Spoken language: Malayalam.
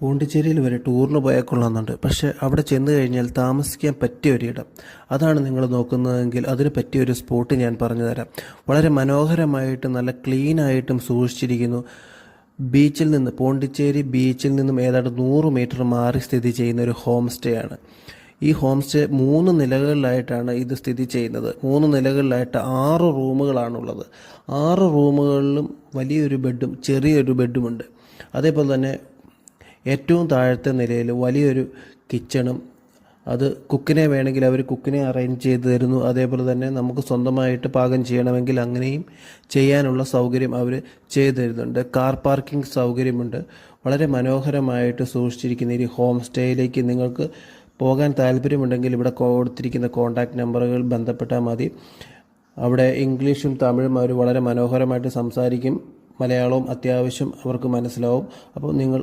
പോണ്ടിച്ചേരിയിൽ വരെ ടൂറിന് പോയാൽ കൊള്ളാമെന്നുണ്ട്. പക്ഷേ അവിടെ ചെന്ന് കഴിഞ്ഞാൽ താമസിക്കാൻ പറ്റിയ ഒരിടം, അതാണ് നിങ്ങൾ നോക്കുന്നതെങ്കിൽ അതിന് പറ്റിയൊരു സ്പോട്ട് ഞാൻ പറഞ്ഞു തരാം. വളരെ മനോഹരമായിട്ടും നല്ല ക്ലീനായിട്ടും സൂക്ഷിച്ചിരിക്കുന്നു. ബീച്ചിൽ നിന്ന്, പോണ്ടിച്ചേരി ബീച്ചിൽ നിന്നും ഏതാണ്ട് 100 മീറ്റർ മാറി സ്ഥിതി ചെയ്യുന്ന ഒരു ഹോം സ്റ്റേ ആണ്. ഈ ഹോം സ്റ്റേ 3 നിലകളിലായിട്ടാണ് ഇത് സ്ഥിതി ചെയ്യുന്നത്. 3 നിലകളിലായിട്ട് 6 റൂമുകളാണുള്ളത്. 6 റൂമുകളിലും വലിയൊരു ബെഡും ചെറിയൊരു ബെഡുമുണ്ട്. അതേപോലെ തന്നെ ഏറ്റവും താഴത്തെ നിലയിൽ വലിയൊരു കിച്ചണും, അത് കുക്കിനെ വേണമെങ്കിൽ അവർ കുക്കിനെ അറേഞ്ച് ചെയ്ത് തരുന്നു. അതേപോലെ തന്നെ നമുക്ക് സ്വന്തമായിട്ട് പാകം ചെയ്യണമെങ്കിൽ അങ്ങനെയും ചെയ്യാനുള്ള സൗകര്യം അവർ ചെയ്തു തരുന്നുണ്ട്. കാർ പാർക്കിംഗ് സൗകര്യമുണ്ട്. വളരെ മനോഹരമായിട്ട് സൂക്ഷിച്ചിരിക്കുന്ന ഈ ഹോം സ്റ്റേയിലേക്ക് നിങ്ങൾക്ക് പോകാൻ താല്പര്യമുണ്ടെങ്കിൽ ഇവിടെ കൊടുത്തിരിക്കുന്ന കോൺടാക്റ്റ് നമ്പറുകൾ ബന്ധപ്പെട്ടാൽ മതി. അവിടെ ഇംഗ്ലീഷും തമിഴും അവർ വളരെ മനോഹരമായിട്ട് സംസാരിക്കും. മലയാളവും അത്യാവശ്യം അവർക്ക് മനസ്സിലാവും. അപ്പോൾ നിങ്ങൾ